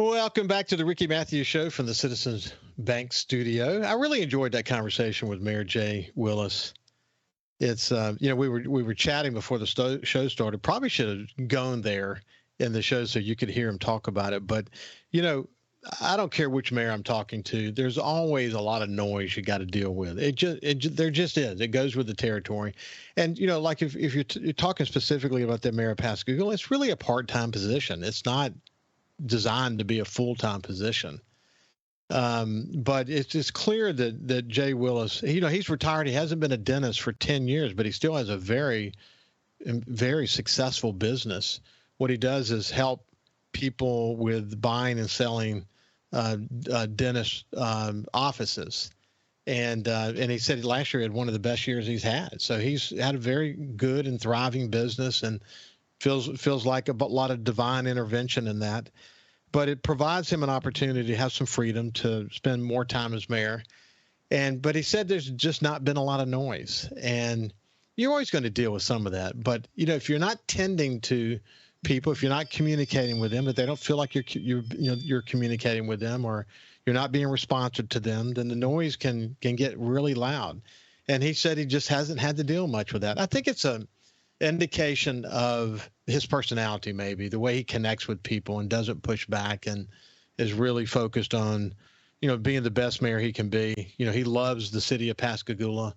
Welcome back to the Ricky Matthews Show from the Citizens Bank studio. I really enjoyed that conversation with Mayor Jay Willis. It's we were chatting before the show started. Probably should have gone there in the show so you could hear him talk about it. But I don't care which mayor I'm talking to. There's always a lot of noise you got to deal with. There just is. It goes with the territory. And like if you're talking specifically about the mayor of Pascagoula, it's really a part-time position. It's not designed to be a full-time position. But it's clear that Jay Willis, he's retired. He hasn't been a dentist for 10 years, but he still has a very, very successful business. What he does is help people with buying and selling dentist offices. And he said last year he had one of the best years he's had. So he's had a very good and thriving business and feels like a lot of divine intervention in that. But it provides him an opportunity to have some freedom to spend more time as mayor. But he said there's just not been a lot of noise. And you're always going to deal with some of that. But, if you're not tending to people, if you're not communicating with them, if they don't feel like you're communicating with them or you're not being responsive to them, then the noise can get really loud. And he said he just hasn't had to deal much with that. I think it's a indication of his personality, maybe the way he connects with people and doesn't push back and is really focused on, being the best mayor he can be. He loves the city of Pascagoula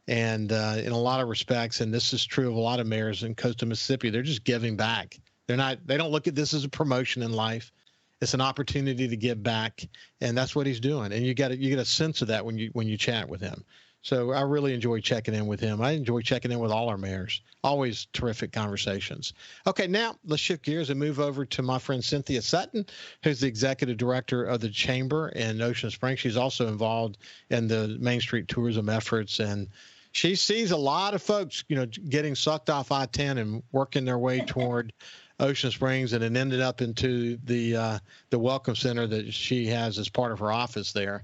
and in a lot of respects, and this is true of a lot of mayors in coastal Mississippi, they just giving back. They don't look at this as a promotion in life. It's an opportunity to give back. And that's what he's doing. And you get a sense of that when you chat with him. So I really enjoy checking in with him. I enjoy checking in with all our mayors. Always terrific conversations. Okay, now let's shift gears and move over to my friend Cynthia Sutton, who's the executive director of the Chamber in Ocean Springs. She's also involved in the Main Street tourism efforts, and she sees a lot of folks, getting sucked off I-10 and working their way toward Ocean Springs, and it ended up into the Welcome Center that she has as part of her office there.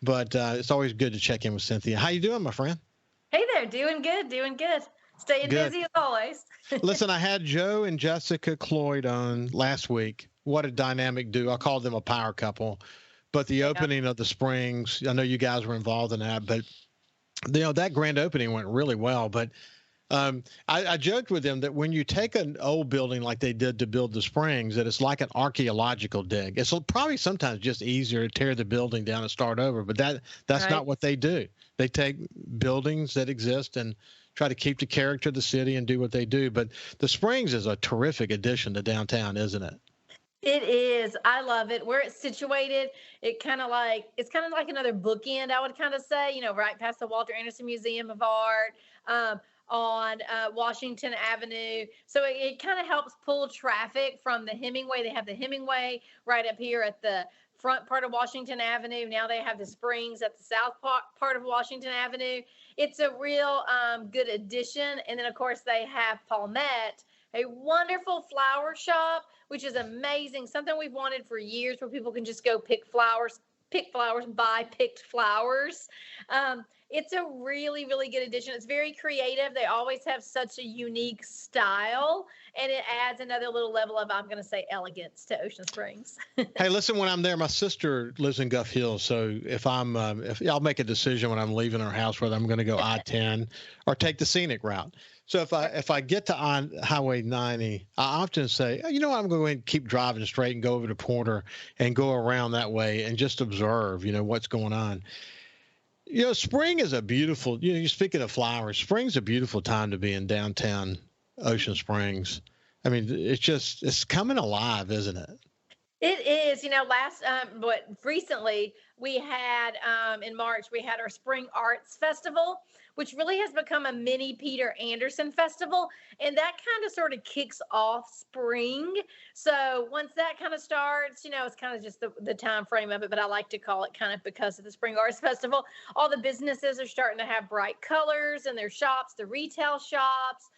But it's always good to check in with Cynthia. How you doing, my friend? Hey there, doing good. Staying busy as always. Listen, I had Joe and Jessica Cloyd on last week. What a dynamic duo. I called them a power couple. But the opening of the Springs, I know you guys were involved in that, but that grand opening went really well. But I joked with them that when you take an old building like they did to build the Springs, that it's like an archaeological dig. It's probably sometimes just easier to tear the building down and start over, but that's right. Not what they do. They take buildings that exist and try to keep the character of the city and do what they do. But the Springs is a terrific addition to downtown, isn't it? It is. I love it. Where it's situated, it's kind of like another bookend, I would kind of say, right past the Walter Anderson Museum of Art. On Washington Avenue. So it kind of helps pull traffic from the Hemingway. They have the Hemingway right up here at the front part of Washington Avenue. Now they have the Springs at the south part of Washington Avenue. It's a real good addition. And then, of course, they have Palmette, a wonderful flower shop, which is amazing. Something we've wanted for years where people can just go pick flowers, buy picked flowers. It's a really, really good addition. It's very creative. They always have such a unique style, and it adds another little level of, I'm going to say, elegance to Ocean Springs. Hey, listen, when I'm there, my sister lives in Guff Hills, so if I'll make a decision when I'm leaving her house whether I'm going to go I-10 or take the scenic route. So if I get to Highway 90, I often say, I'm going to go ahead and keep driving straight and go over to Porter and go around that way and just observe, what's going on. Spring is a beautiful, you're speaking of flowers, spring's a beautiful time to be in downtown Ocean Springs. I mean, it's coming alive, isn't it? It is. Recently we had, in March, we had our Spring Arts Festival, which really has become a mini Peter Anderson festival. And that kind of sort of kicks off spring. So once that kind of starts, it's kind of just the time frame of it, but I like to call it kind of because of the Spring Arts Festival. All the businesses are starting to have bright colors in their shops, the retail shops.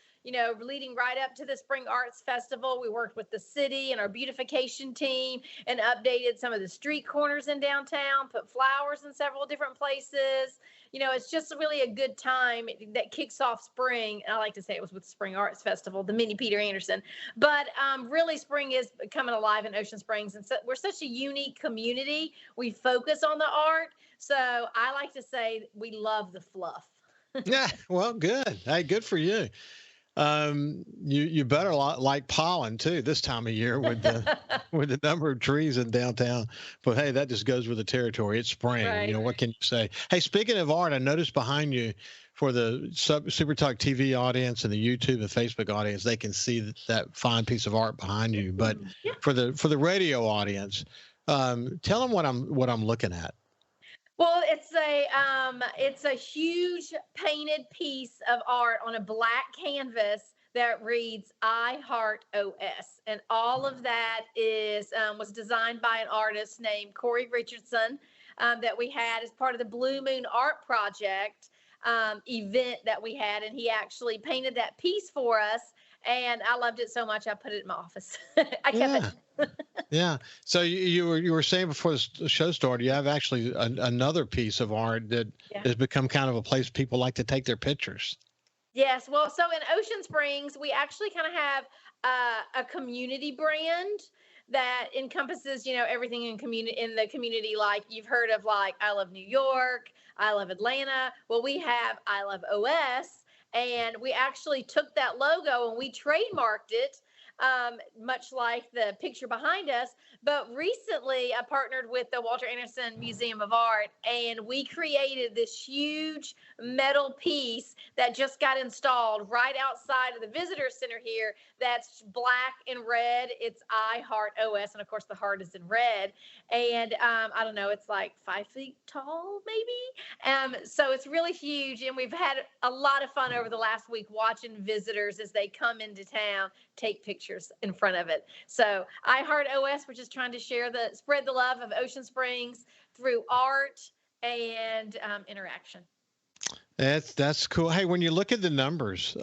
leading right up to the Spring Arts Festival. We worked with the city and our beautification team and updated some of the street corners in downtown, put flowers in several different places. It's just really a good time that kicks off spring. And I like to say it was with the Spring Arts Festival, the mini Peter Anderson. But really, spring is coming alive in Ocean Springs. And so we're such a unique community. We focus on the art. So I like to say we love the fluff. Yeah, well, good. Hey, good for you. You better like pollen too this time of year with the with the number of trees in downtown. But hey, that just goes with the territory. It's spring. Right. What can you say? Hey, speaking of art, I noticed behind you for the SuperTalk TV audience and the YouTube and Facebook audience, they can see that fine piece of art behind you. But Yeah. for the radio audience, tell them what I'm looking at. Well, it's a huge painted piece of art on a black canvas that reads "I Heart OS," and all of that was designed by an artist named Corey Richardson that we had as part of the Blue Moon Art Project event that we had, and he actually painted that piece for us. And I loved it so much, I put it in my office. I kept it. Yeah. So you were saying before the show started, you have actually another piece of art that has become kind of a place people like to take their pictures. Yes. Well, so in Ocean Springs, we actually kind of have a community brand that encompasses, everything in the community. Like you've heard of, like I Love New York, I Love Atlanta. Well, we have I Love OS. And we actually took that logo and we trademarked it, much like the picture behind us. But recently, I partnered with the Walter Anderson Museum of Art, and we created this huge metal piece that just got installed right outside of the visitor center here. That's black and red. It's I Heart OS, and of course, the heart is in red. And I don't know, it's like 5 feet tall, maybe. So it's really huge, and we've had a lot of fun over the last week watching visitors as they come into town take pictures in front of it. So I Heart OS, which is trying to spread the love of Ocean Springs through art and interaction. That's cool. Hey, when you look at the numbers,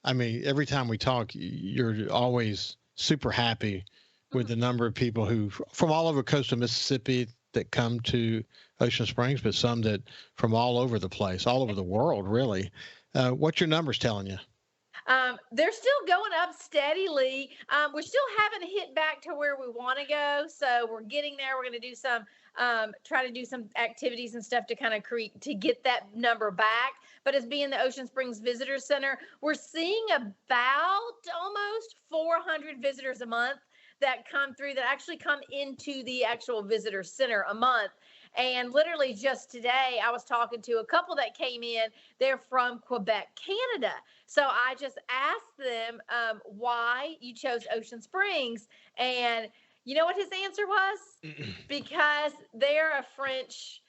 every time we talk, you're always super happy with the number of people who from all over coastal Mississippi that come to Ocean Springs, but some that from all over the place, all over the world, really. What's your numbers telling you? They're still going up steadily. We still haven't hit back to where we want to go. So we're getting there. We're going to do try to do some activities and stuff to kind of to get that number back. But as being the Ocean Springs Visitor Center, we're seeing about almost 400 visitors a month that come through, that actually come into the actual visitor center a month. And literally just today, I was talking to a couple that came in. They're from Quebec, Canada. So I just asked them why you chose Ocean Springs. And you know what his answer was? Because they're a French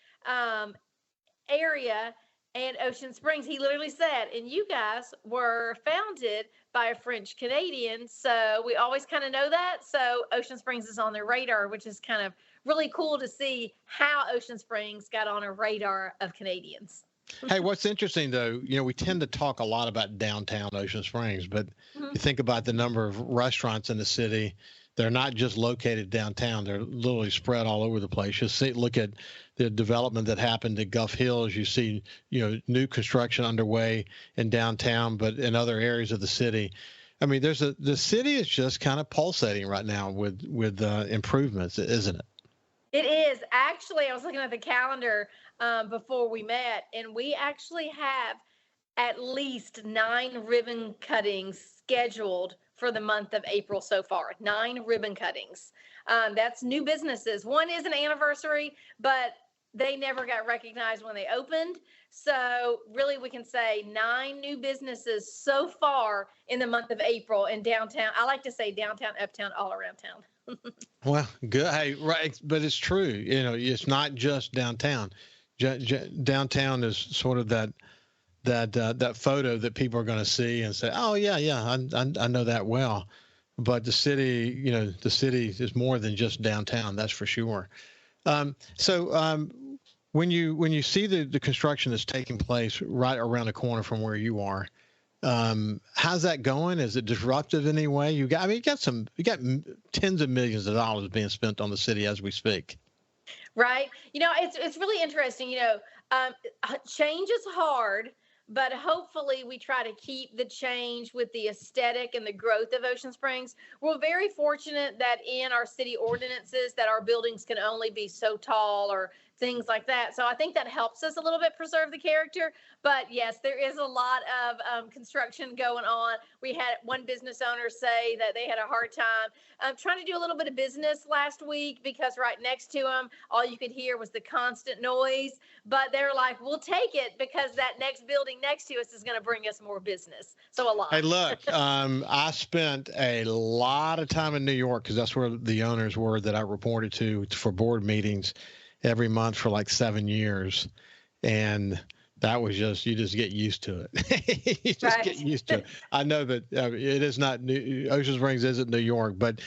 area and Ocean Springs. He literally said, and you guys were founded by a French Canadian. So we always kind of know that. So Ocean Springs is on their radar, which is kind of really cool to see how Ocean Springs got on a radar of Canadians. Hey, what's interesting though, we tend to talk a lot about downtown Ocean Springs, but you think about the number of restaurants in the city. They're not just located downtown. They're literally spread all over the place. Look at the development that happened at Guff Hills. You see, new construction underway in downtown, but in other areas of the city. I mean, the city is just kind of pulsating right now with improvements, isn't it? It is. Actually, I was looking at the calendar before we met, and we actually have at least 9 ribbon cuttings scheduled for the month of April so far. 9 ribbon cuttings. That's new businesses. One is an anniversary, but they never got recognized when they opened. So really we can say 9 new businesses so far in the month of April in downtown. I like to say downtown, uptown, all around town. Well, good. Hey, right. But it's true. It's not just downtown. Downtown is sort of that photo that people are going to see and say, "Oh yeah, I know that well." But the city is more than just downtown. That's for sure. So when you see the construction that's taking place right around the corner from where you are, How's that going? Is it disruptive in any way? You got tens of millions of dollars being spent on the city as we speak. Right. It's really interesting. Change is hard, but hopefully we try to keep the change with the aesthetic and the growth of Ocean Springs. We're very fortunate that in our city ordinances that our buildings can only be so tall or things like that. So I think that helps us a little bit preserve the character. But yes, there is a lot of construction going on. We had one business owner say that they had a hard time trying to do a little bit of business last week because right next to them, all you could hear was the constant noise. But they're like, we'll take it because that next building next to us is going to bring us more business. So a lot. Hey, look, I spent a lot of time in New York because that's where the owners were that I reported to for board meetings every month for like 7 years. And that was you just get used to it. You just get used to it. I know that it is not Ocean Springs isn't New York, but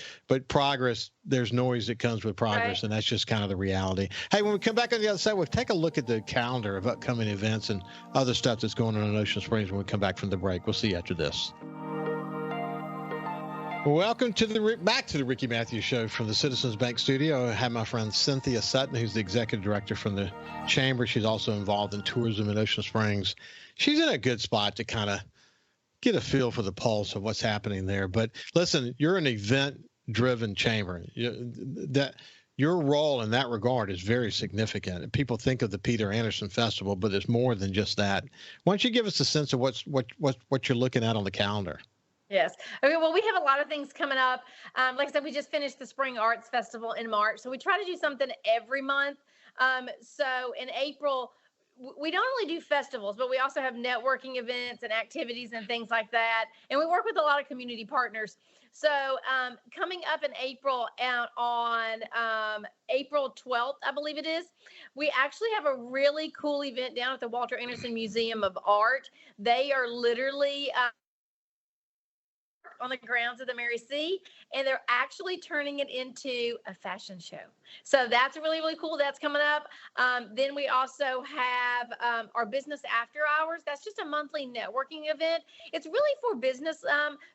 progress, there's noise that comes with progress, and that's just kind of the reality. Hey, when we come back on the other side, we'll take a look at the calendar of upcoming events and other stuff that's going on in Ocean Springs when we come back from the break. We'll see you after this. Welcome back to the Ricky Matthews Show from the Citizens Bank Studio. I have my friend Cynthia Sutton, who's the executive director from the chamber. She's also involved in tourism in Ocean Springs. She's in a good spot to kind of get a feel for the pulse of what's happening there. But listen, you're an event-driven chamber. Your role in that regard is very significant. People think of the Peter Anderson Festival, but it's more than just that. Why don't you give us a sense of what you're looking at on the calendar? Yes. Okay. Well, we have a lot of things coming up. Like I said, we just finished the Spring Arts Festival in March. So we try to do something every month. So in April, we don't only do festivals, but we also have networking events and activities and things like that. And we work with a lot of community partners. So coming up in April on April 12th, I believe it is, we actually have a really cool event down at the Walter Anderson Museum of Art. They are literally on the grounds of the Mary C, and they're actually turning it into a fashion show. So that's really, really cool. That's coming up. Then we also have our business after hours. That's just a monthly networking event. It's really for business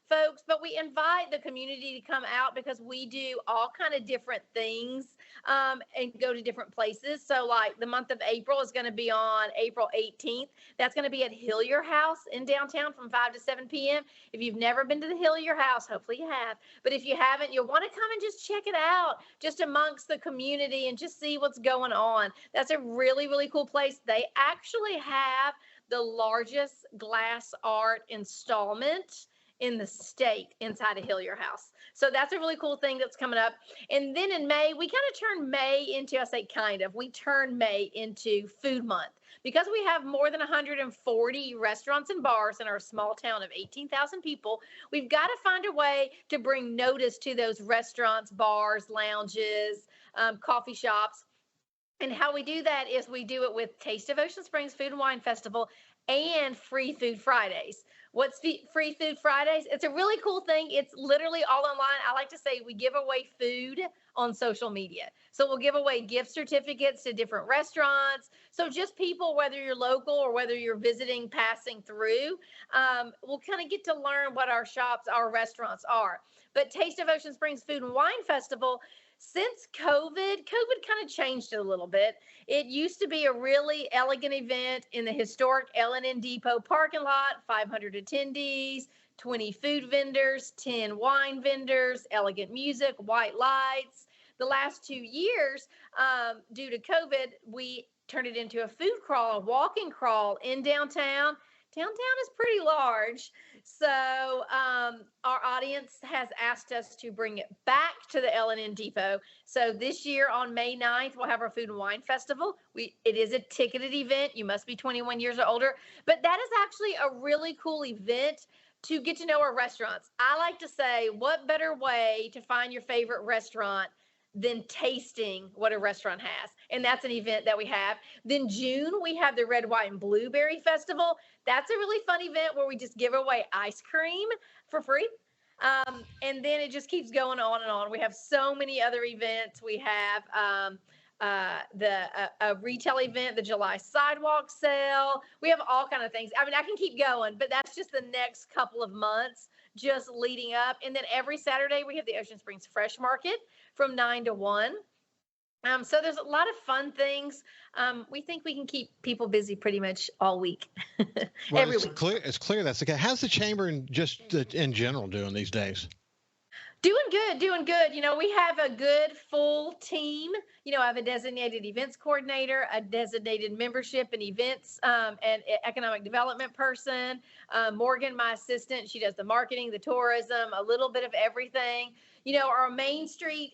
folks, but we invite the community to come out because we do all kind of different things and go to different places. So like the month of April is going to be on April 18th. That's going to be at Hillier House in downtown from 5 to 7 p.m. If you've never been to the Hillier House, hopefully you have. But if you haven't, you'll want to come and just check it out just amongst the community and just see what's going on. That's a really, really cool place. They actually have the largest glass art installment in the state inside a Hillier House. So that's a really cool thing that's coming up. And then in May, we kind of turn May into, we turn May into Food Month. Because we have more than 140 restaurants and bars in our small town of 18,000 people, we've got to find a way to bring notice to those restaurants, bars, lounges, coffee shops. And how we do that is we do it with Taste of Ocean Springs Food and Wine Festival and Free Food Fridays. What's Free Food Fridays? It's a really cool thing. It's literally all online. I like to say we give away food on social media. So we'll give away gift certificates to different restaurants. So just people, whether you're local or whether you're visiting, passing through, we'll kind of get to learn what our shops, our restaurants are. But Taste of Ocean Springs Food and Wine Festival, since COVID kind of changed it a little bit. It used to be a really elegant event in the historic L&N Depot parking lot, 500 attendees, 20 food vendors, 10 wine vendors, elegant music, white lights. The last 2 years, due to COVID, we turned it into a food crawl, a walking crawl in downtown. Downtown is pretty large. So our audience has asked us to bring it back to the L&N Depot. So this year on May 9th, we'll have our Food and Wine Festival. It is a ticketed event. You must be 21 years or older. But that is actually a really cool event to get to know our restaurants. I like to say, what better way to find your favorite restaurant than tasting what a restaurant has. And that's an event that we have. Then June, we have the Red, White, and Blueberry Festival. That's a really fun event where we just give away ice cream for free. And then it just keeps going on and on. We have so many other events. We have a retail event, the July sidewalk sale. We have all kind of things. I mean, I can keep going, but that's just the next couple of months just leading up. And then every Saturday we have the Ocean Springs Fresh Market from 9 to 1. So there's a lot of fun things. We think we can keep people busy pretty much all week. Well, every week. It's clear that's okay. How's the chamber in general doing these days? Doing good. You know, we have a good full team. You know, I have a designated events coordinator, a designated membership and events and economic development person. Morgan, my assistant, she does the marketing, the tourism, a little bit of everything. You know, our Main Street,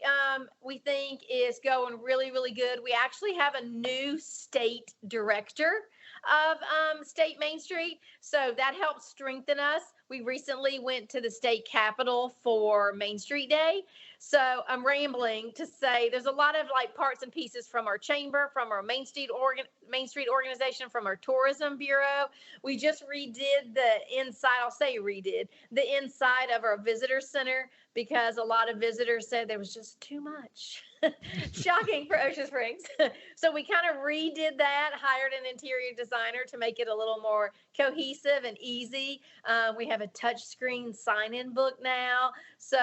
we think, is going really, really good. We actually have a new state director of State Main Street, so that helps strengthen us. We recently went to the state capitol for Main Street Day. So I'm rambling to say there's a lot of like parts and pieces from our chamber, from our Main Street organization, from our tourism bureau. We just redid the inside, I'll say redid, the inside of our visitor center because a lot of visitors said there was just too much. Shocking for Ocean Springs. So we kind of redid that, hired an interior designer to make it a little more cohesive and easy. We have a touchscreen sign-in book now. So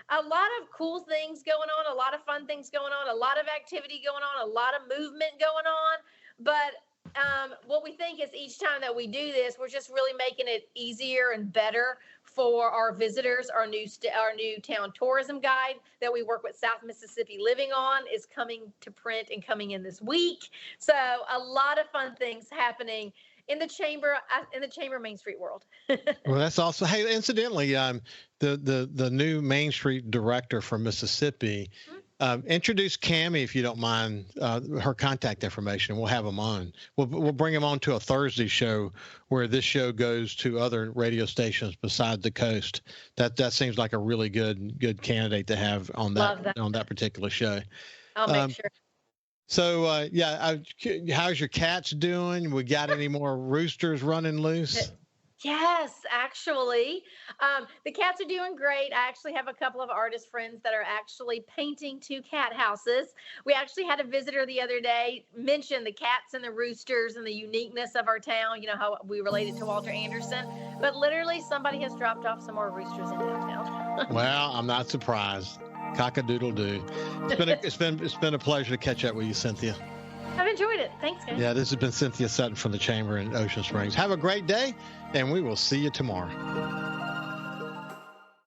a lot of cool things going on, a lot of fun things going on, a lot of activity going on, a lot of movement going on. But what we think is each time that we do this, we're just really making it easier and better for our visitors. Our new town tourism guide that we work with South Mississippi Living on is coming to print and coming in this week. So a lot of fun things happening in the chamber Main Street world. Well, that's also, hey, incidentally, the new Main Street director from Mississippi. Introduce Cammie, if you don't mind, her contact information. We'll have them on. We'll bring them on to a Thursday show where this show goes to other radio stations beside the coast. That seems like a really good candidate to have on that particular show. I'll make sure. So how's your cats doing? We got any more roosters running loose? Yes, actually. The cats are doing great. I actually have a couple of artist friends that are actually painting 2 cat houses. We actually had a visitor the other day mention the cats and the roosters and the uniqueness of our town, you know, how we related to Walter Anderson. But literally somebody has dropped off some more roosters in downtown. Well, I'm not surprised. Cock-a-doodle-doo. It's been a pleasure to catch up with you, Cynthia. I've enjoyed it. Thanks, guys. Yeah, this has been Cynthia Sutton from the Chamber in Ocean Springs. Have a great day, and we will see you tomorrow.